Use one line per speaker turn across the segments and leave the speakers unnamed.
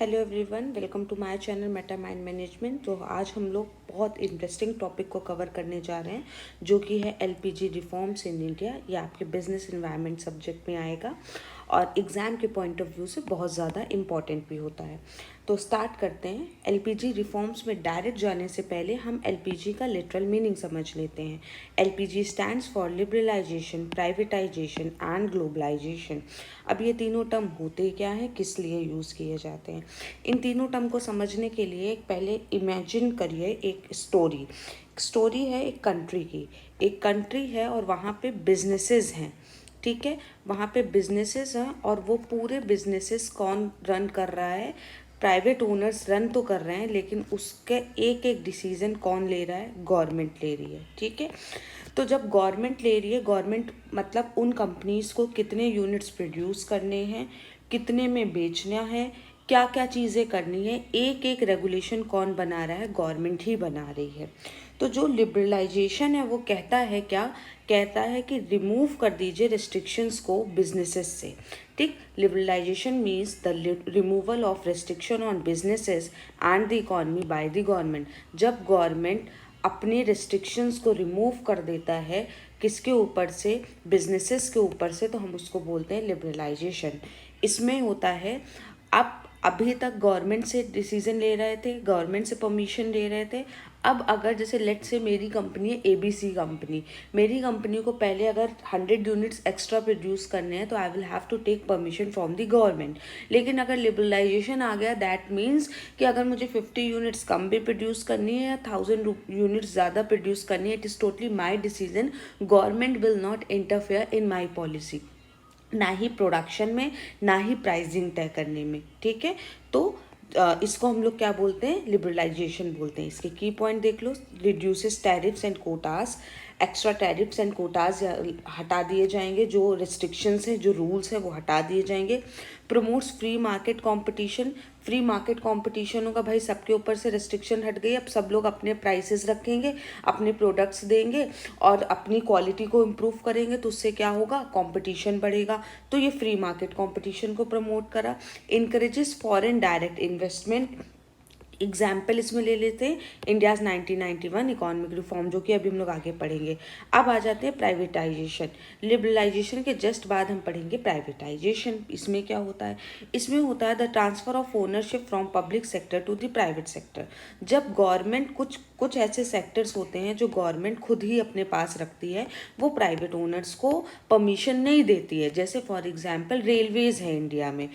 Hello everyone, welcome to my channel Meta Mind Management. तो आज हम लोग बहुत इंटरेस्टिंग टॉपिक को कवर करने जा रहे हैं, जो कि है एलपीजी रिफॉर्म्स इन इंडिया। ये आपके बिजनेस एनवायरनमेंट सब्जेक्ट में आएगा और एग्ज़ाम के पॉइंट ऑफ व्यू से बहुत ज़्यादा इम्पॉर्टेंट भी होता है। तो स्टार्ट करते हैं। एलपीजी रिफॉर्म्स में डायरेक्ट जाने से पहले हम एलपीजी का लिटरल मीनिंग समझ लेते हैं। LPG stands for liberalisation, privatisation and globalisation. अब ये तीनों टर्म होते क्या हैं, किस लिए यूज़ किए जाते हैं? इन तीनों टर्म को समझने के लिए पहले इमेजिन करिए एक स्टोरी है एक कंट्री की। एक कंट्री है और वहाँ पे बिजनेसेस हैं, ठीक है। वहाँ पे बिजनेसेस हैं और वो पूरे बिजनेसेस कौन रन कर रहा है? प्राइवेट ओनर्स रन तो कर रहे हैं, लेकिन उसके एक एक डिसीजन कौन ले रहा है? गवर्नमेंट ले रही है, ठीक है। तो जब गवर्नमेंट ले रही है, गवर्नमेंट मतलब उन कंपनीज को कितने यूनिट्स प्रोड्यूस करने हैं, कितने में बेचना है, क्या क्या चीज़ें करनी है, एक एक रेगुलेशन कौन बना रहा है? गवर्नमेंट ही बना रही है। तो जो लिबरलाइजेशन है वो कहता है क्या? कहता है कि रिमूव कर दीजिए रिस्ट्रिक्शंस को बिजनेसेस से, ठीक। Liberalisation means the removal of restriction on businesses and the economy by the government. जब गवर्नमेंट अपने रिस्ट्रिक्शंस को रिमूव कर देता है, किसके ऊपर से? बिजनेसेस के ऊपर से, तो हम उसको बोलते हैं लिबरलाइजेशन। इसमें होता है, आप अभी तक गवर्नमेंट से डिसीजन ले रहे थे, गवर्नमेंट से परमिशन ले रहे थे। अब अगर जैसे लेट से मेरी कंपनी है एबीसी कंपनी, मेरी कंपनी को पहले अगर 100 यूनिट्स एक्स्ट्रा प्रोड्यूस करने हैं तो I will have to take permission from the government. लेकिन अगर लिबरलाइजेशन आ गया, दैट मीन्स कि अगर मुझे 50 यूनिट्स कम भी प्रोड्यूस करनी है या 1000 यूनिट्स ज़्यादा प्रोड्यूस करनी है, it is totally my decision. Government will not interfere in my policy, ना ही प्रोडक्शन में, ना ही प्राइसिंग तय करने में, ठीक है। तो इसको हम लोग क्या बोलते हैं? लिबरलाइजेशन बोलते हैं। इसके की पॉइंट देख लो। Reduces tariffs and quotas, extra tariffs and quotas हटा दिए जाएंगे, जो रिस्ट्रिक्शंस हैं, जो रूल्स हैं वो हटा दिए जाएंगे। Promotes free market competition, free market competition होगा भाई, सबके ऊपर से रिस्ट्रिक्शन हट गई। अब सब लोग अपने प्राइसेस रखेंगे, अपने प्रोडक्ट्स देंगे और अपनी क्वालिटी को इम्प्रूव करेंगे, तो उससे क्या होगा? कंपटीशन बढ़ेगा। तो ये फ्री मार्केट कंपटीशन को प्रमोट करा। Encourages foreign direct investment. Example इसमें ले लेते हैं इंडियाज़ 1991 इकोनॉमिक रिफॉर्म, जो कि अभी हम लोग आगे पढ़ेंगे। अब आ जाते हैं प्राइवेटाइजेशन। लिबरलाइजेशन के जस्ट बाद हम पढ़ेंगे प्राइवेटाइजेशन। इसमें क्या होता है? इसमें होता है the transfer of ownership from public sector to the private sector. जब गवर्नमेंट कुछ ऐसे सेक्टर्स होते हैं जो गवर्नमेंट खुद ही अपने पास रखती है, वो प्राइवेट ओनर्स को परमिशन नहीं देती है। जैसे फॉर एग्जांपल रेलवेज है इंडिया में।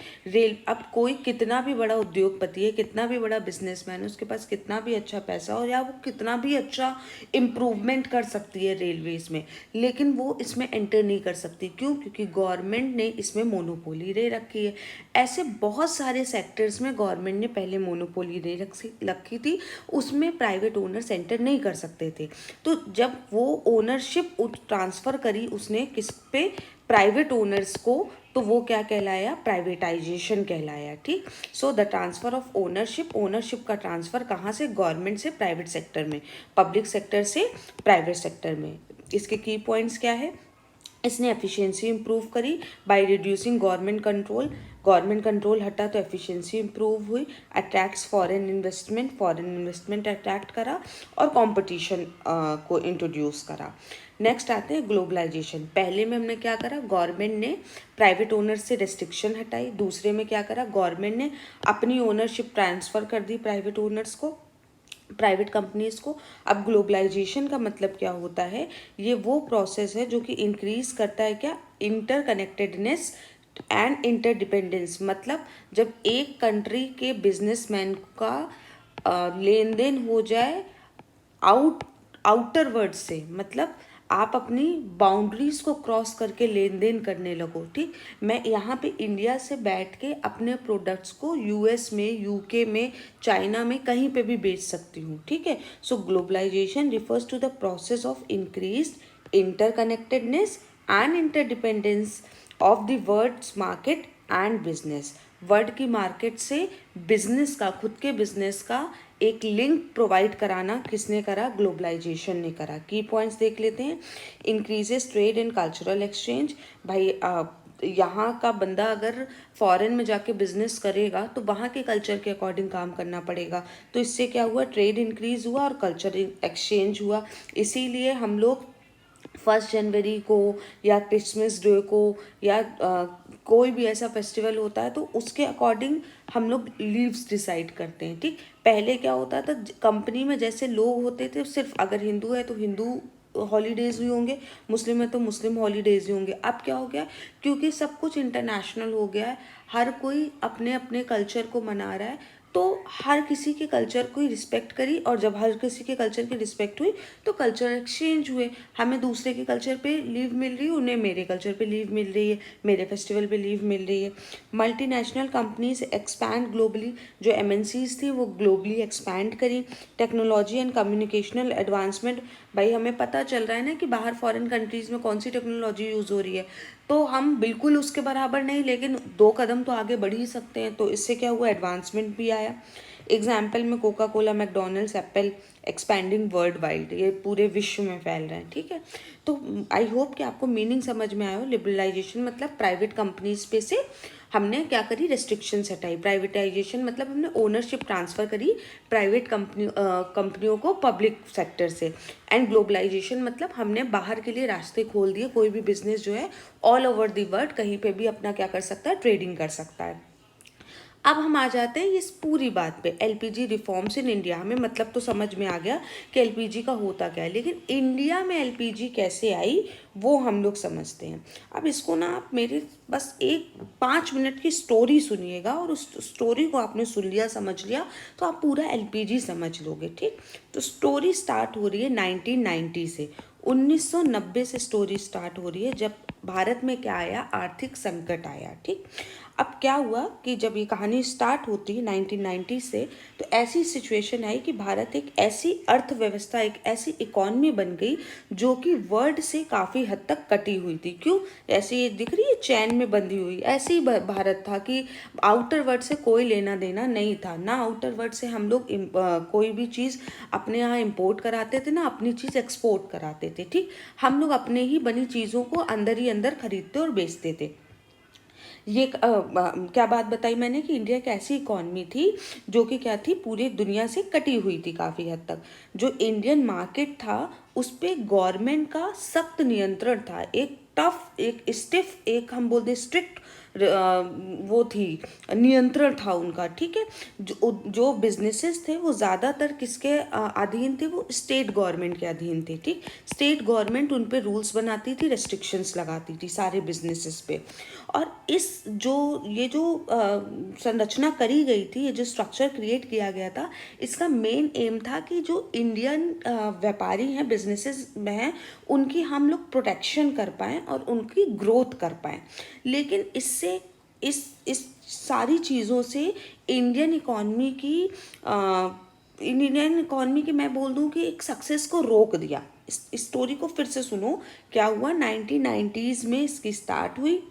अब कोई कितना भी बड़ा उद्योगपति है, कितना भी बड़ा बिजनेसमैन है, उसके पास कितना भी अच्छा पैसा हो या वो कितना भी अच्छा इम्प्रूवमेंट कर सकती है रेलवेज में, लेकिन वो इसमें एंटर नहीं कर सकती। क्यों? क्योंकि गवर्नमेंट ने इसमें मोनोपोली ले रखी है। ऐसे बहुत सारे सेक्टर्स में गवर्नमेंट ने पहले मोनोपोली ले रखी थी, उसमें प्राइवेट ओनर्स एंटर नहीं कर सकते थे। तो जब वो ओनरशिप ट्रांसफ़र करी उसने किस पे? प्राइवेट ओनर्स को, तो वो क्या कहलाया? प्राइवेटाइजेशन कहलाया, ठीक। So the transfer of ownership का ट्रांसफर कहाँ से? गवर्नमेंट से प्राइवेट सेक्टर में, पब्लिक सेक्टर से प्राइवेट सेक्टर में। इसके की पॉइंट्स क्या है? इसने एफिशिएंसी इंप्रूव करी बाय रिड्यूसिंग गवर्नमेंट कंट्रोल हटा तो एफिशिएंसी इंप्रूव हुई। अट्रैक्ट्स फॉरेन इन्वेस्टमेंट अट्रैक्ट करा और कंपटीशन को इंट्रोड्यूस करा। नेक्स्ट आते हैं ग्लोबलाइजेशन। पहले में हमने क्या करा? गवर्नमेंट ने प्राइवेट ओनर्स से रेस्ट्रिक्शन हटाई। दूसरे में क्या करा? गवर्नमेंट ने अपनी ओनरशिप ट्रांसफ़र कर दी प्राइवेट ओनर्स को, प्राइवेट कंपनीज को। अब ग्लोबलाइजेशन का मतलब क्या होता है? ये वो प्रोसेस है जो कि इंक्रीज करता है क्या? Interconnectedness and interdependence. मतलब जब एक कंट्री के बिजनेसमैन का लेन देन हो जाए आउटर वर्ड से, मतलब आप अपनी बाउंड्रीज को क्रॉस करके लेन देन करने लगो, ठीक। मैं यहाँ पे इंडिया से बैठ के अपने प्रोडक्ट्स को यूएस में, यूके में, चाइना में कहीं पे भी बेच सकती हूँ, ठीक है। So globalization refers to the process of increased interconnectedness and interdependence of the world's market and business. World की मार्केट से बिजनेस का, खुद के बिजनेस का एक लिंक प्रोवाइड कराना किसने करा? ग्लोबलाइजेशन ने करा। की पॉइंट्स देख लेते हैं। Increases trade and cultural exchange. भाई यहाँ का बंदा अगर फॉरेन में जाके बिजनेस करेगा तो वहाँ के कल्चर के अकॉर्डिंग काम करना पड़ेगा। तो इससे क्या हुआ, ट्रेड इंक्रीज हुआ और कल्चर एक्सचेंज हुआ। इसीलिए हम लोग 1 जनवरी को या क्रिसमस डे को या कोई भी ऐसा फेस्टिवल होता है तो उसके अकॉर्डिंग हम लोग लीव्स डिसाइड करते हैं। ठीक, पहले क्या होता था, कंपनी में जैसे लोग होते थे, सिर्फ अगर हिंदू है तो हिंदू हॉलीडेज भी होंगे, मुस्लिम है तो मुस्लिम हॉलीडेज भी होंगे। अब क्या हो गया, क्योंकि सब कुछ इंटरनेशनल हो गया है, हर कोई अपने अपने कल्चर को मना रहा है, तो हर किसी के कल्चर को ही रिस्पेक्ट करी, और जब हर किसी के कल्चर की रिस्पेक्ट हुई तो कल्चर एक्सचेंज हुए। हमें दूसरे के कल्चर पे लीव मिल रही है, उन्हें मेरे कल्चर पे लीव मिल रही है, मेरे फेस्टिवल पे लीव मिल रही है। मल्टीनेशनल कंपनीज एक्सपैंड ग्लोबली, जो एमएनसीज थी वो ग्लोबली एक्सपैंड करी। टेक्नोलॉजी एंड कम्युनिकेशनल एडवांसमेंट, भाई हमें पता चल रहा है ना कि बाहर फॉरेन कंट्रीज़ में कौन सी टेक्नोलॉजी यूज़ हो रही है, तो हम बिल्कुल उसके बराबर नहीं, लेकिन 2 कदम तो आगे बढ़ ही सकते हैं। तो इससे क्या हुआ, एडवांसमेंट भी आया। एग्जाम्पल में Coca Cola, McDonald's, Apple, expanding world wide, ये पूरे विश्व में फैल रहे हैं। ठीक है, तो आई होप कि आपको मीनिंग समझ में आया हो। लिबरलाइजेशन मतलब प्राइवेट कंपनीज पे से हमने क्या करी, रेस्ट्रिक्शंस हटाई। प्राइवेटाइजेशन मतलब हमने ओनरशिप ट्रांसफ़र करी प्राइवेट कंपनियों को पब्लिक सेक्टर से। एंड ग्लोबलाइजेशन मतलब हमने बाहर के लिए रास्ते खोल दिए, कोई भी बिजनेस जो है ऑल ओवर दी वर्ल्ड कहीं पे भी अपना क्या कर सकता है, ट्रेडिंग कर सकता है। अब हम आ जाते हैं इस पूरी बात पे, एलपीजी रिफॉर्म्स इन इंडिया। हमें मतलब तो समझ में आ गया कि एलपीजी का होता क्या है, लेकिन इंडिया में एलपीजी कैसे आई वो हम लोग समझते हैं। अब इसको ना आप मेरे बस 5 मिनट की स्टोरी सुनिएगा, और उस स्टोरी को आपने सुन लिया, समझ लिया, तो आप पूरा एलपीजी समझ लोगे। ठीक, तो स्टोरी स्टार्ट हो रही है 1990 से, 1990 से स्टोरी स्टार्ट हो रही है, जब भारत में क्या आया, आर्थिक संकट आया। ठीक, अब क्या हुआ कि जब ये कहानी स्टार्ट होती है 1990 से, तो ऐसी सिचुएशन आई कि भारत एक ऐसी अर्थव्यवस्था, एक ऐसी इकॉनमी बन गई जो कि वर्ल्ड से काफ़ी हद तक कटी हुई थी। क्यों, ऐसे ये दिख रही है चैन में बंधी हुई, ऐसे ही भारत था कि आउटर वर्ल्ड से कोई लेना देना नहीं था ना। आउटर वर्ल्ड से हम लोग कोई भी चीज़ अपने यहाँ इम्पोर्ट कराते थे ना अपनी चीज़ एक्सपोर्ट कराते थे। ठीक, हम लोग अपने ही बनी चीज़ों को अंदर ही अंदर खरीदते और बेचते थे। ये क्या बात बताई मैंने कि इंडिया एक ऐसी इकॉनमी थी जो कि क्या थी, पूरी दुनिया से कटी हुई थी काफ़ी हद तक। जो इंडियन मार्केट था उस पे गवर्नमेंट का सख्त नियंत्रण था, एक टफ, एक स्टिफ, एक हम बोलते स्ट्रिक्ट वो थी, नियंत्रण था उनका। ठीक है, जो बिजनेसेस थे वो ज़्यादातर किसके अधीन थे, वो स्टेट गवर्नमेंट के अधीन थे। ठीक, स्टेट गवर्नमेंट उन पे रूल्स बनाती थी, रेस्ट्रिक्शंस लगाती थी सारे बिजनेसेस पे। और ये जो संरचना करी गई थी, ये जो स्ट्रक्चर क्रिएट किया गया था, इसका मेन एम था कि जो इंडियन व्यापारी हैं, बिजनेसेस में हैं, उनकी हम लोग प्रोटेक्शन कर पाएँ और उनकी ग्रोथ कर पाएँ। लेकिन इससे इस सारी चीज़ों से इंडियन इकॉनमी की इंडियन इकॉनमी की मैं बोल दूं कि एक सक्सेस को रोक दिया। इस स्टोरी को फिर से सुनो, क्या हुआ, 1990s में इसकी स्टार्ट हुई,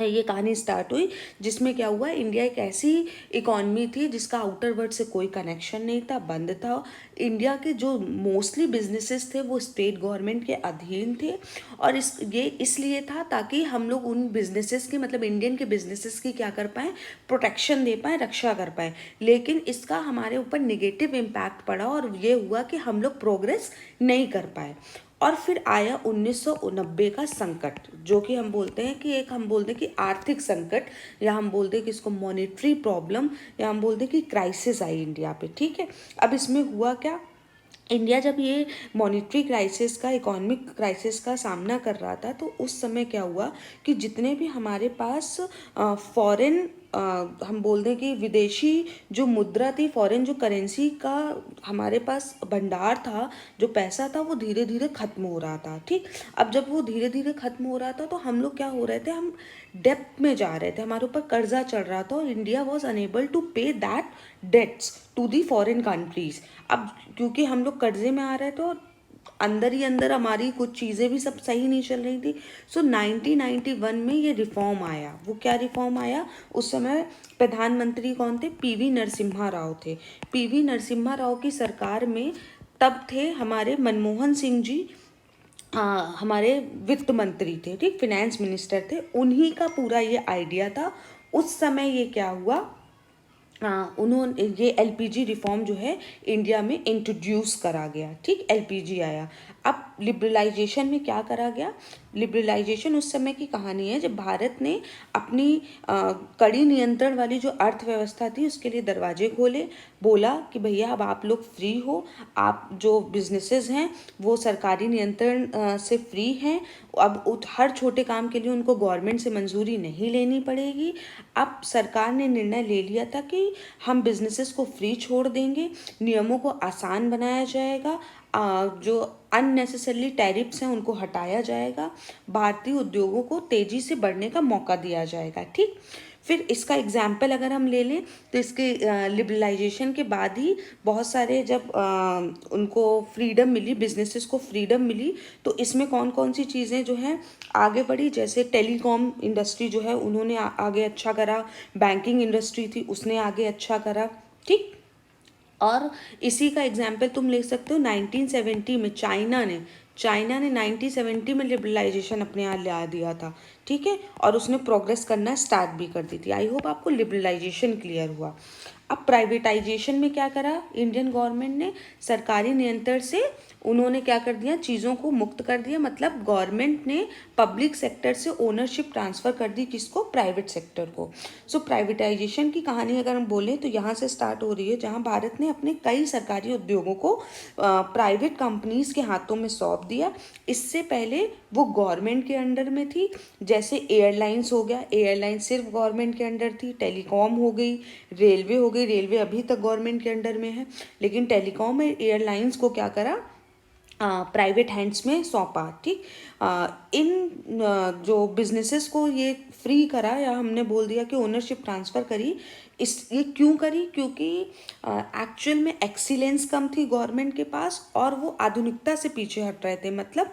ये कहानी स्टार्ट हुई, जिसमें क्या हुआ, इंडिया एक ऐसी इकॉनमी थी जिसका आउटर वर्ल्ड से कोई कनेक्शन नहीं था, बंद था। इंडिया के जो मोस्टली बिजनेसेस थे वो स्टेट गवर्नमेंट के अधीन थे, और ये इसलिए था ताकि हम लोग उन बिजनेसेस की, मतलब इंडियन के बिजनेसेस की क्या कर पाएँ, प्रोटेक्शन दे पाएँ, रक्षा कर पाएँ। लेकिन इसका हमारे ऊपर निगेटिव इम्पैक्ट पड़ा, और ये हुआ कि हम लोग प्रोग्रेस नहीं कर पाए। और फिर आया 1990 का संकट, जो कि हम बोलते हैं कि हम बोलते हैं कि आर्थिक संकट, या हम बोलते हैं कि इसको मॉनेटरी प्रॉब्लम, या हम बोलते हैं कि क्राइसिस आई इंडिया पे। ठीक है, अब इसमें हुआ क्या, इंडिया जब ये मॉनेटरी क्राइसिस का, इकोनॉमिक क्राइसिस का सामना कर रहा था, तो उस समय क्या हुआ कि जितने भी हमारे पास फॉरेन, हम बोल दें कि विदेशी जो मुद्रा थी, फॉरेन जो करेंसी का हमारे पास भंडार था, जो पैसा था, वो धीरे धीरे ख़त्म हो रहा था। ठीक, अब जब वो धीरे धीरे ख़त्म हो रहा था तो हम लोग क्या हो रहे थे, हम डेप्थ में जा रहे थे, हमारे ऊपर कर्जा चढ़ रहा था, और India was unable to pay that debts to the foreign countries. अब क्योंकि हम लोग कर्जे में आ रहे थे और अंदर ही अंदर हमारी कुछ चीज़ें भी सब सही नहीं चल रही थी, सो 1991 में ये रिफॉर्म आया। वो क्या रिफॉर्म आया, उस समय प्रधानमंत्री कौन थे, पीवी नरसिम्हा राव थे। पीवी नरसिम्हा राव की सरकार में तब थे हमारे मनमोहन सिंह जी, हमारे वित्त मंत्री थे, ठीक, फिनेंस मिनिस्टर थे, उन्हीं का पूरा ये आइडिया था। उस समय ये क्या हुआ, उन्होंने ये एलपीजी रिफॉर्म जो है इंडिया में इंट्रोड्यूस करा गया, ठीक, एलपीजी आया। अब लिबरलाइजेशन में क्या करा गया, लिबरलाइजेशन उस समय की कहानी है जब भारत ने अपनी कड़ी नियंत्रण वाली जो अर्थव्यवस्था थी उसके लिए दरवाजे खोले, बोला कि भैया अब आप लोग फ्री हो, आप जो बिजनेसेस हैं वो सरकारी नियंत्रण से फ्री हैं, अब हर छोटे काम के लिए उनको गवर्नमेंट से मंजूरी नहीं लेनी पड़ेगी। अब सरकार ने निर्णय ले लिया था कि हम बिजनेसेस को फ्री छोड़ देंगे, नियमों को आसान बनाया जाएगा, जो अननेसेसरली टैरिफ्स हैं उनको हटाया जाएगा, भारतीय उद्योगों को तेजी से बढ़ने का मौका दिया जाएगा, ठीक। फिर इसका एग्जाम्पल अगर हम ले लें तो इसके लिबरलाइजेशन के बाद ही बहुत सारे जब उनको फ्रीडम मिली, बिजनेसेस को फ्रीडम मिली, तो इसमें कौन कौन सी चीज़ें जो हैं आगे बढ़ी, जैसे टेलीकॉम इंडस्ट्री जो है उन्होंने आगे अच्छा करा, बैंकिंग इंडस्ट्री थी उसने आगे अच्छा करा, ठीक। और इसी का एग्जाम्पल तुम ले सकते हो 1970 में चाइना ने 1970 में लिबरलाइजेशन अपने यहाँ ला दिया था, ठीक है, और उसने प्रोग्रेस करना स्टार्ट भी कर दी थी। आई होप आपको लिबरलाइजेशन क्लियर हुआ। अब प्राइवेटाइजेशन में क्या करा इंडियन गवर्नमेंट ने, सरकारी नियंत्रण से उन्होंने क्या कर दिया, चीज़ों को मुक्त कर दिया, मतलब गवर्नमेंट ने पब्लिक सेक्टर से ओनरशिप ट्रांसफ़र कर दी, किसको, प्राइवेट सेक्टर को। सो प्राइवेटाइजेशन की कहानी अगर हम बोलें तो यहाँ से स्टार्ट हो रही है, जहाँ भारत ने अपने कई सरकारी उद्योगों को प्राइवेट कंपनीज के हाथों में सौंप दिया। इससे पहले वो गवर्नमेंट के अंडर में थी, जैसे एयरलाइंस हो गया, एयरलाइंस सिर्फ गवर्नमेंट के अंडर थी, टेलीकॉम हो गई, रेलवे हो गई, रेलवे अभी तक गवर्नमेंट के अंडर में है, लेकिन टेलीकॉम और एयरलाइंस को क्या करा, प्राइवेट हैंड्स में सौंपा, ठीक। इन जो बिजनेसेस को ये फ्री करा, या हमने बोल दिया कि ओनरशिप ट्रांसफ़र करी, ये क्यों करी, क्योंकि एक्चुअल में एक्सीलेंस कम थी गवर्नमेंट के पास और वो आधुनिकता से पीछे हट रहे थे, मतलब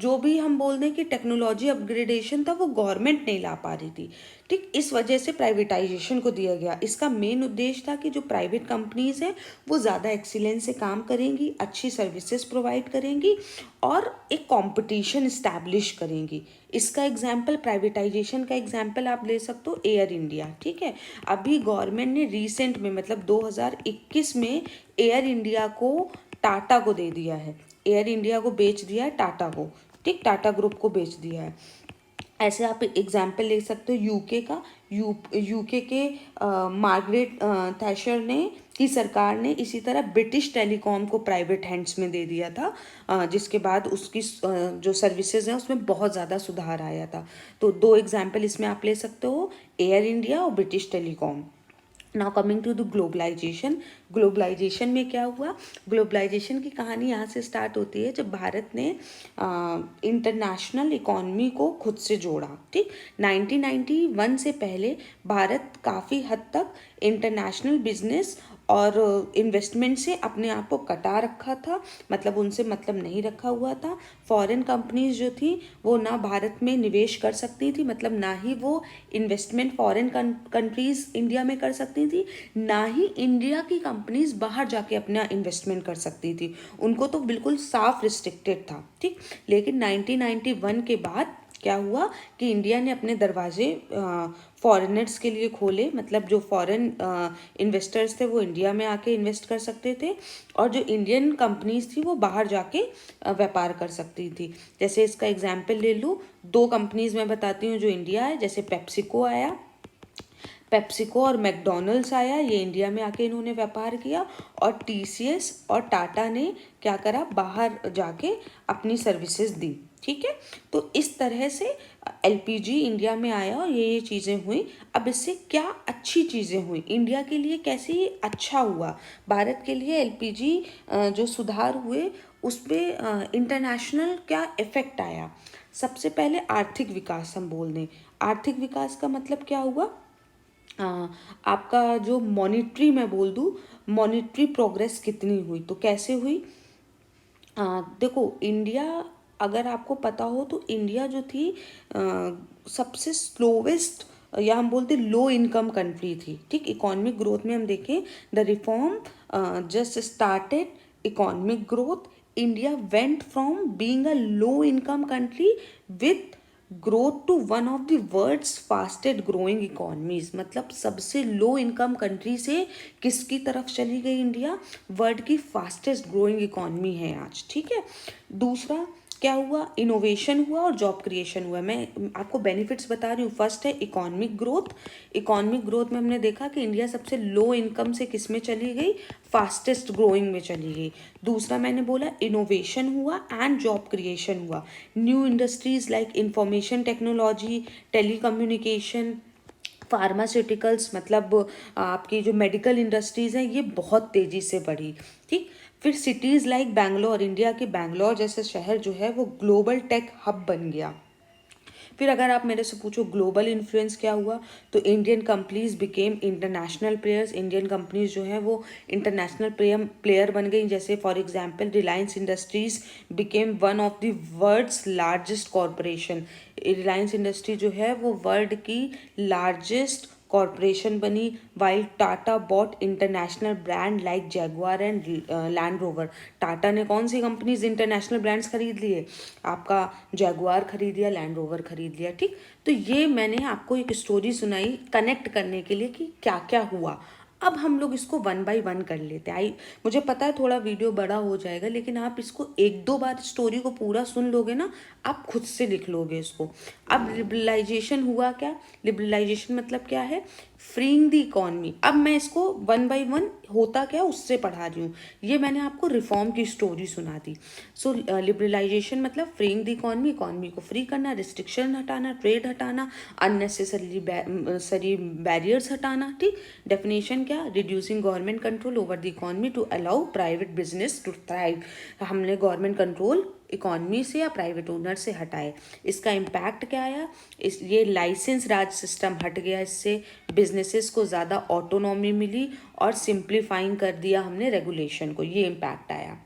जो भी हम बोल दें कि टेक्नोलॉजी अपग्रेडेशन था वो गवर्नमेंट नहीं ला पा रही थी, ठीक। इस वजह से प्राइवेटाइजेशन को दिया गया। इसका मेन उद्देश्य था कि जो प्राइवेट कंपनीज हैं वो ज़्यादा एक्सीलेंस से काम करेंगी, अच्छी सर्विसेज प्रोवाइड करेंगी और एक कंपटीशन इस्टेब्लिश करेंगी। इसका एग्जाम्पल, प्राइवेटाइजेशन का एग्जाम्पल आप ले सकते हो एयर इंडिया, ठीक है। अभी गवर्नमेंट ने रिसेंट में, मतलब 2021 में एयर इंडिया को टाटा को दे दिया है, एयर इंडिया को बेच दिया है टाटा को, ठीक, टाटा ग्रुप को बेच दिया है। ऐसे आप एग्जाम्पल ले सकते हो यूके का, यूके के मार्गरेट थैचर ने की सरकार ने इसी तरह ब्रिटिश टेलीकॉम को प्राइवेट हैंड्स में दे दिया था, जिसके बाद उसकी जो सर्विसेज हैं उसमें बहुत ज़्यादा सुधार आया था। तो दो एग्जाम्पल इसमें आप ले सकते हो, एयर इंडिया और British Telecom. Now coming to the globalisation, globalisation में क्या हुआ, ग्लोबलाइजेशन की कहानी यहाँ से स्टार्ट होती है जब भारत ने इंटरनेशनल इकॉनमी को खुद से जोड़ा, ठीक। 1991 से पहले भारत काफ़ी हद तक इंटरनेशनल बिजनेस और इन्वेस्टमेंट से अपने आप को कटा रखा था, मतलब उनसे मतलब नहीं रखा हुआ था। फॉरेन कंपनीज जो थी वो ना भारत में निवेश कर सकती थी, मतलब ना ही वो इन्वेस्टमेंट फॉरेन कंट्रीज इंडिया में कर सकती थी, ना ही इंडिया की कंपनीज बाहर जाके अपना इन्वेस्टमेंट कर सकती थी, उनको तो बिल्कुल साफ रिस्ट्रिक्टेड था, ठीक। लेकिन 1991 के बाद क्या हुआ कि इंडिया ने अपने दरवाजे फॉरेनर्स के लिए खोले, मतलब जो फॉरेन इन्वेस्टर्स थे वो इंडिया में आके इन्वेस्ट कर सकते थे और जो इंडियन कंपनीज थी वो बाहर जाके व्यापार कर सकती थी। जैसे इसका एग्जाम्पल ले लूँ, दो कंपनीज मैं बताती हूँ जो इंडिया है, जैसे पेप्सिको आया, पेप्सिको और मैकडोनल्ड्स आया, ये इंडिया में आके इन्होंने व्यापार किया, और टीसीएस और टाटा ने क्या करा, बाहर जाके अपनी सर्विसेज दी, ठीक है। तो इस तरह से एलपीजी इंडिया में आया और ये चीज़ें हुई। अब इससे क्या अच्छी चीज़ें हुई, इंडिया के लिए कैसे ये अच्छा हुआ, भारत के लिए एलपीजी जो सुधार हुए उस पर इंटरनेशनल क्या इफेक्ट आया। सबसे पहले आर्थिक विकास हम बोल दें, आर्थिक विकास का मतलब क्या हुआ, आपका जो मॉनिटरी, मैं बोल दूँ मॉनिटरी प्रोग्रेस कितनी हुई, तो कैसे हुई, देखो इंडिया, अगर आपको पता हो तो इंडिया जो थी सबसे स्लोवेस्ट या हम बोलते लो इनकम कंट्री थी, ठीक। इकोनॉमिक ग्रोथ में हम देखें, the reform just started economic growth India went from being a low income country with growth to one of the world's fastest growing economies. मतलब सबसे लो इनकम कंट्री से किसकी तरफ चली गई इंडिया? वर्ल्ड की फास्टेस्ट ग्रोइंग इकोनॉमी है आज। ठीक है, दूसरा क्या हुआ? इनोवेशन हुआ और जॉब क्रिएशन हुआ। मैं आपको बेनिफिट्स बता रही हूँ। फर्स्ट है इकोनॉमिक ग्रोथ। इकोनॉमिक ग्रोथ में हमने देखा कि इंडिया सबसे लो इनकम से किस में चली गई? फास्टेस्ट ग्रोइंग में चली गई। दूसरा मैंने बोला इनोवेशन हुआ एंड जॉब क्रिएशन हुआ। New industries like information technology, telecommunication, pharmaceuticals, मतलब आपकी जो मेडिकल इंडस्ट्रीज़ हैं ये बहुत तेज़ी से बढ़ी। ठीक, फिर सिटीज़ लाइक बैंगलोर, इंडिया के बैंगलोर जैसे शहर जो है वो ग्लोबल टेक हब बन गया। फिर अगर आप मेरे से पूछो ग्लोबल इन्फ्लुएंस क्या हुआ, तो Indian companies became international players. Indian companies जो हैं वो इंटरनेशनल प्लेयर बन गई। जैसे for example Reliance Industries became one of the world's largest corporation. Reliance industry जो है वो वर्ल्ड की लार्जेस्ट कॉरपोरेशन बनी। While Tata bought international brand like Jaguar and Land Rover. Tata ने कौन सी कंपनीज इंटरनेशनल ब्रांड्स खरीद लिए? आपका जैगुआर खरीद लिया, लैंड रोवर खरीद लिया। ठीक, तो ये मैंने आपको एक स्टोरी सुनाई कनेक्ट करने के लिए कि क्या क्या हुआ। अब हम लोग इसको वन बाय वन कर लेते हैं। आई मुझे पता है थोड़ा वीडियो बड़ा हो जाएगा, लेकिन आप इसको एक दो बार स्टोरी को पूरा सुन लोगे ना, आप खुद से लिख लोगे इसको। अब लिबरलाइजेशन हुआ क्या? लिबरलाइजेशन मतलब क्या है? Freeing the economy. अब मैं इसको वन बाय वन होता क्या उससे पढ़ा रही हूँ। ये मैंने आपको रिफॉर्म की स्टोरी सुना दी। सो लिबरलाइजेशन मतलब फ्रीइंग द इकॉनमी, इकॉनमी को फ्री करना, रिस्ट्रिक्शन हटाना, ट्रेड हटाना, अननेसेसरी बैरियर्स हटाना। ठीक, डेफिनेशन क्या? Reducing government control over the economy to allow private business to thrive. हमने गवर्नमेंट कंट्रोल इकॉनमी से या प्राइवेट ओनर से हटाए। इसका इम्पैक्ट क्या आया? ये लाइसेंस राज सिस्टम हट गया। इससे बिजनेसेस को ज़्यादा ऑटोनॉमी मिली और सिंप्लीफाइंग कर दिया हमने रेगुलेशन को। ये इम्पैक्ट आया।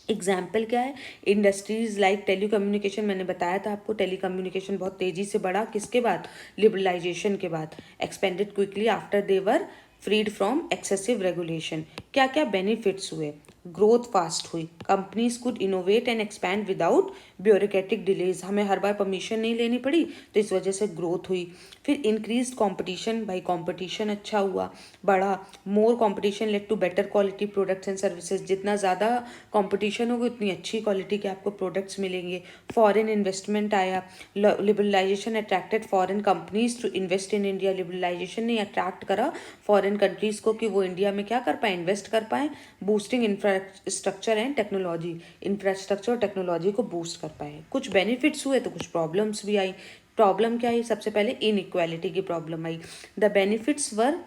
एग्जाम्पल क्या है? इंडस्ट्रीज लाइक टेलीकम्युनिकेशन, मैंने बताया था आपको टेलीकम्युनिकेशन बहुत तेज़ी से बढ़ा। किसके बाद? लिबरलाइजेशन के बाद। Expanded quickly after they were freed from excessive regulation. क्या क्या बेनिफिट्स हुए? ग्रोथ फास्ट हुई। Companies could innovate and expand without bureaucratic delays. हमें हर बार परमिशन नहीं लेनी पड़ी, तो इस वजह से ग्रोथ हुई। फिर इंक्रीज कंपटीशन, भाई कंपटीशन अच्छा हुआ, बढ़ा। More competition led to better quality products and services. जितना ज़्यादा कंपटीशन होगा उतनी अच्छी क्वालिटी के आपको प्रोडक्ट्स मिलेंगे। फॉरेन इन्वेस्टमेंट आया। Liberalisation attracted foreign companies to invest in India. Liberalisation ने अट्रैक्ट करा फॉरेन कंट्रीज़ को कि वो इंडिया में क्या कर पाए? इन्वेस्ट कर पाए। Boosting infrastructure and technology, infrastructure और टेक्नोलॉजी को बूस्ट कर पाए। कुछ बेनिफिट्स हुए तो कुछ प्रॉब्लम्स भी आई। प्रॉब्लम क्या आई? सबसे पहले इनइक्वालिटी की problem I. The benefits were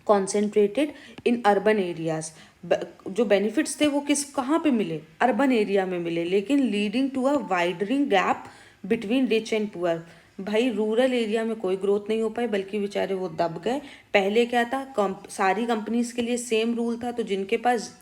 concentrated in urban areas. जो बेनिफिट्स थे वो कहाँ पे मिले? अर्बन एरिया में मिले, लेकिन leading to a widening gap between rich and poor. भाई रूरल एरिया में कोई ग्रोथ नहीं हो पाई, बल्कि बेचारे वो दब गए। पहले क्या था? सारी कंपनीज के लिए सेम रूल था, तो जिनके पास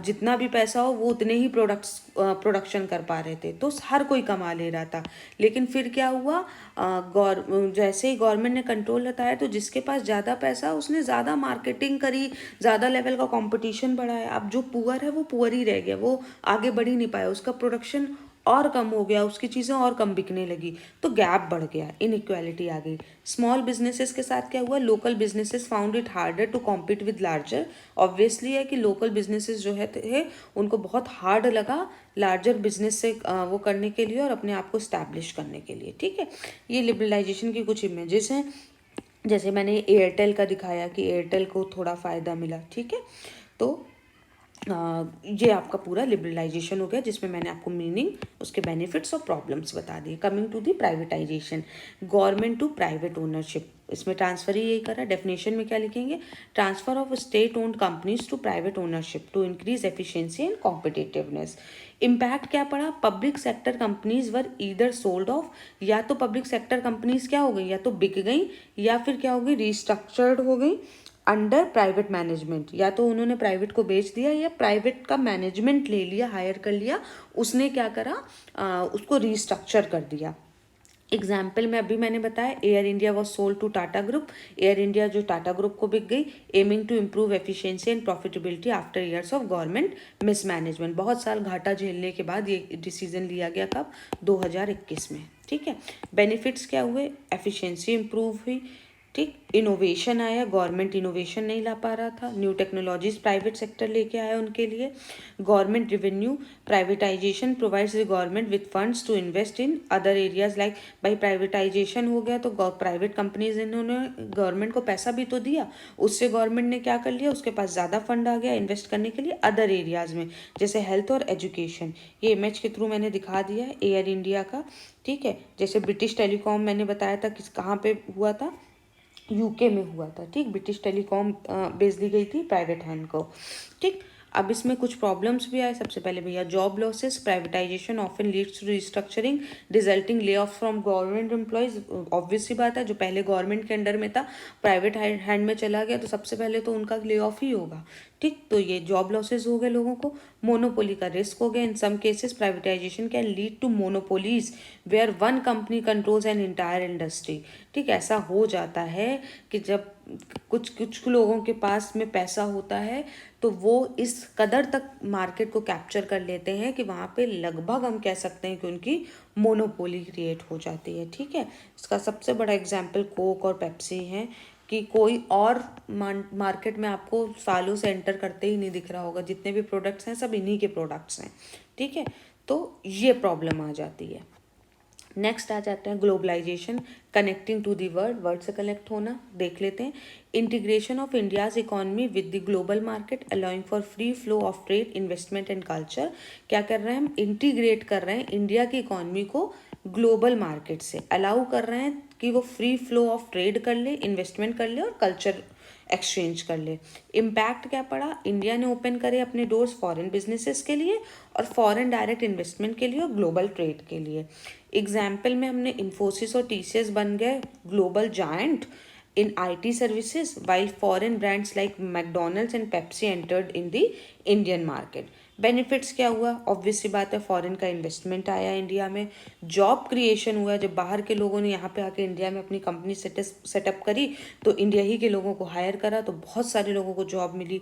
जितना भी पैसा हो वो उतने ही प्रोडक्शन कर पा रहे थे, तो हर कोई कमा ले रहा था। लेकिन फिर क्या हुआ? जैसे ही गवर्नमेंट ने कंट्रोल हटाया, तो जिसके पास ज़्यादा पैसा उसने ज़्यादा मार्केटिंग करी, ज़्यादा लेवल का कंपटीशन बढ़ाया। अब जो पुअर है वो पुअर ही रह गया, वो आगे बढ़ ही नहीं पाया, उसका प्रोडक्शन और कम हो गया, उसकी चीज़ें और कम बिकने लगी, तो गैप बढ़ गया, इनइक्वालिटी आ गई। स्मॉल बिजनेसेस के साथ क्या हुआ? Local businesses found it harder to compete with larger. Obviously है कि लोकल बिजनेसेस जो है उनको बहुत हार्ड लगा लार्जर बिजनेस से वो करने के लिए और अपने आप को स्टैब्लिश करने के लिए। ठीक है, ये लिबरलाइजेशन की कुछ इमेजेस हैं। जैसे मैंने एयरटेल का दिखाया कि एयरटेल को थोड़ा फ़ायदा मिला। ठीक है, तो ये आपका पूरा लिबरलाइजेशन हो गया, जिसमें मैंने आपको मीनिंग, उसके बेनिफिट्स और प्रॉब्लम्स बता दिए। Coming to the privatisation, government to private ownership, इसमें ट्रांसफर ही यही करा। डेफिनेशन में क्या लिखेंगे? Transfer of state owned companies to private ownership to increase efficiency and competitiveness. Impact क्या पड़ा? Public sector companies were either sold off, या तो पब्लिक सेक्टर कंपनीज क्या हो गई? या तो बिक गई, या फिर क्या हो गई? रिस्ट्रक्चर्ड हो गई अंडर प्राइवेट मैनेजमेंट। या तो उन्होंने प्राइवेट को बेच दिया, या प्राइवेट का मैनेजमेंट ले लिया, हायर कर लिया, उसने क्या करा? उसको रिस्ट्रक्चर कर दिया। एग्जाम्पल में अभी मैंने बताया, Air India was sold to Tata group. Air India जो टाटा ग्रुप को बिक गई, aiming to improve efficiency and profitability after years of government mismanagement. बहुत साल घाटा झेलने के बाद ये डिसीजन लिया गया, कब? 2021 में। ठीक है, बेनिफिट्स क्या हुए? एफिशिएंसी इम्प्रूव हुई, ठीक, इनोवेशन आया, गवर्नमेंट इनोवेशन नहीं ला पा रहा था, न्यू टेक्नोलॉजीज प्राइवेट सेक्टर लेके आया उनके लिए, government revenue privatisation provides the government with funds to invest in other areas like, भाई प्राइवेटाइजेशन हो गया तो प्राइवेट कंपनीज, इन्होंने गवर्नमेंट को पैसा भी तो दिया, उससे गवर्नमेंट ने क्या कर लिया, उसके पास ज़्यादा फंड आ गया इन्वेस्ट करने के लिए अदर एरियाज में, जैसे हेल्थ और एजुकेशन। ये इमेज के थ्रू मैंने दिखा दिया है एयर इंडिया का। ठीक है, जैसे ब्रिटिश टेलीकॉम मैंने बताया था किस कहाँ पे हुआ था, यूके में हुआ था। ठीक, ब्रिटिश टेलीकॉम बेच दी गई थी प्राइवेट हैंड को। ठीक, अब इसमें कुछ प्रॉब्लम्स भी आए। सबसे पहले भैया job losses, privatization often leads to restructuring resulting lay off from government employees. Obvious सी बात है, जो पहले गवर्नमेंट के अंडर में था प्राइवेट हैंड में चला गया तो सबसे पहले तो उनका ले ऑफ ही होगा। ठीक, तो ये जॉब लॉसेस हो गए लोगों को। मोनोपोली का रिस्क हो गया। In some cases privatization can lead to monopolies where one company controls an entire industry. ठीक, ऐसा हो जाता है कि जब कुछ कुछ लोगों के पास में पैसा होता है तो वो इस कदर तक मार्केट को कैप्चर कर लेते हैं कि वहाँ पे लगभग हम कह सकते हैं कि उनकी मोनोपोली क्रिएट हो जाती है। ठीक है, इसका सबसे बड़ा एग्जाम्पल कोक और पेप्सी है कि कोई और मार्केट में आपको सालों से एंटर करते ही नहीं दिख रहा होगा, जितने भी प्रोडक्ट्स हैं सब इन्हीं के प्रोडक्ट्स हैं। ठीक है, तो ये प्रॉब्लम आ जाती है। नेक्स्ट आ जाते हैं globalisation, connecting to the world, world से कनेक्ट होना। देख लेते हैं, integration of India's economy with the global market allowing for free flow of trade, investment and culture. क्या कर रहे हैं हम? इंटीग्रेट कर रहे हैं इंडिया की इकोनॉमी को ग्लोबल मार्केट से, अलाउ कर रहे हैं कि वो फ्री फ्लो ऑफ ट्रेड कर ले, इन्वेस्टमेंट कर ले और कल्चर एक्सचेंज कर ले। इम्पैक्ट क्या पड़ा? इंडिया ने ओपन करे अपने डोर्स फॉरेन बिजनेसेस के लिए और फॉरेन डायरेक्ट इन्वेस्टमेंट के लिए और ग्लोबल ट्रेड के लिए। एग्जाम्पल में हमने इन्फोसिस और टीसीएस बन गए global giant in IT services, while foreign brands like McDonald's and Pepsi entered in the Indian market. Benefits क्या हुआ? ऑब्वियस सी बात है, फॉरेन का इन्वेस्टमेंट आया इंडिया में, जॉब क्रिएशन हुआ। जब बाहर के लोगों ने यहाँ पे आके इंडिया में अपनी कंपनी सेटअप करी तो इंडिया ही के लोगों को हायर करा तो बहुत सारे लोगों को जॉब मिली।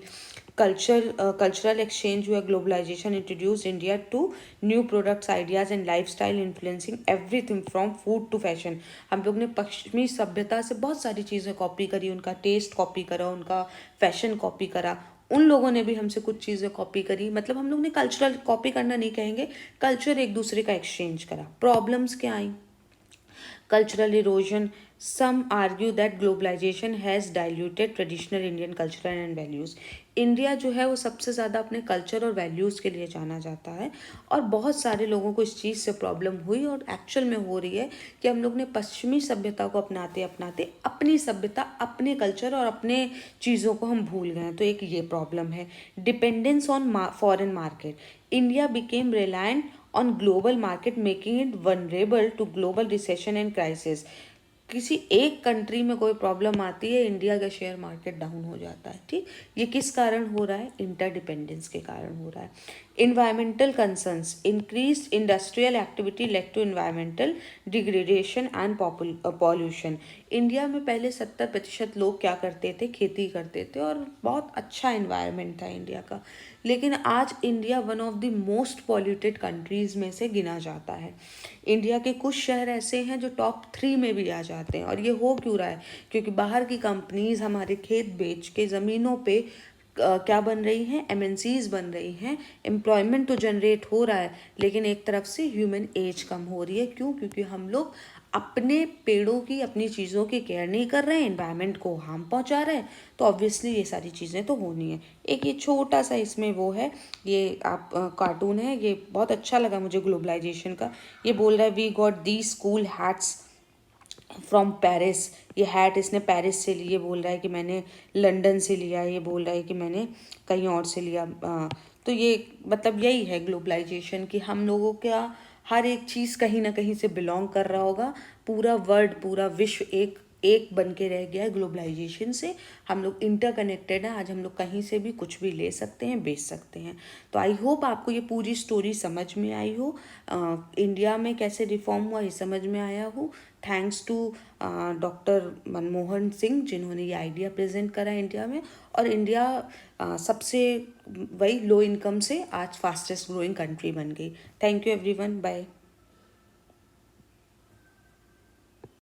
कल्चरल एक्सचेंज हुआ, globalisation introduce India to new products, ideas and lifestyle influencing everything from food to fashion. हम लोग ने पश्चिमी सभ्यता से बहुत सारी चीज़ें कॉपी करी, उनका टेस्ट कॉपी करा, उनका फैशन कॉपी करा, उन लोगों ने भी हमसे कुछ चीज़ें कॉपी करी। मतलब हम लोग ने कल्चरल कॉपी करना नहीं कहेंगे, कल्चर एक दूसरे का एक्सचेंज करा। प्रॉब्लम्स क्या आई? Cultural erosion. Some argue that globalization has diluted traditional Indian culture and values. India जो है वो सबसे ज़्यादा अपने कल्चर और वैल्यूज़ के लिए जाना जाता है और बहुत सारे लोगों को इस चीज़ से प्रॉब्लम हुई और एक्चुअल में हो रही है कि हम लोग ने पश्चिमी सभ्यता को अपनाते अपनाते अपनी सभ्यता, अपने कल्चर और अपने चीज़ों को हम भूल गए हैं। तो एक ये प्रॉब्लम है। Dependence on foreign market, India became reliant on global market making it vulnerable to global recession and crisis. किसी एक कंट्री में कोई प्रॉब्लम आती है, इंडिया का शेयर मार्केट डाउन हो जाता है। ठीक, ये किस कारण हो रहा है? इंटरडिपेंडेंस के कारण हो रहा है। Environmental concerns, increase industrial activity led to environmental degradation and pollution. India में पहले 70% लोग क्या करते थे? खेती करते थे और बहुत अच्छा इन्वायरमेंट था इंडिया का, लेकिन आज India one of the most polluted countries में से गिना जाता है। इंडिया के कुछ शहर ऐसे हैं जो टॉप 3 में भी आ जाते हैं और ये हो क्यों रहा है? क्योंकि बाहर की कंपनीज हमारे खेत बेच के ज़मीनों पे क्या बन रही हैं? एमएनसीज बन रही हैं। एम्प्लॉयमेंट तो जनरेट हो रहा है लेकिन एक तरफ से ह्यूमन एज कम हो रही है। क्यों? क्योंकि हम लोग अपने पेड़ों की, अपनी चीज़ों की केयर नहीं कर रहे हैं, एनवायरनमेंट को हार्म पहुंचा रहे हैं, तो ऑब्वियसली ये सारी चीज़ें तो होनी है। एक ये छोटा सा इसमें वो है, ये आप कार्टून है, ये बहुत अच्छा लगा मुझे ग्लोबलाइजेशन का। ये बोल रहा है we got the school hats from Paris. ये हैट इसने पेरिस से लिए, बोल रहा है कि मैंने लंदन से लिया, ये बोल रहा है कि मैंने कहीं और से लिया। तो ये मतलब यही है ग्लोबलाइजेशन कि हम लोगों का हर एक चीज़ कहीं ना कहीं से बिलोंग कर रहा होगा। पूरा वर्ल्ड, पूरा विश्व एक एक बन के रह गया है ग्लोबलाइजेशन से। हम लोग इंटरकनेक्टेड हैं, आज हम लोग कहीं से भी कुछ भी ले सकते हैं, बेच सकते हैं। तो आई होप आपको ये पूरी स्टोरी समझ में आई हो, इंडिया में कैसे रिफॉर्म हुआ ये समझ में आया हो। Thanks to doctor Manmohan Singh जिन्होंने ये आइडिया प्रेजेंट करा इंडिया में, और इंडिया सबसे वही लो इनकम से आज फास्टेस्ट ग्रोइंग कंट्री बन गई। Thank you everyone, bye.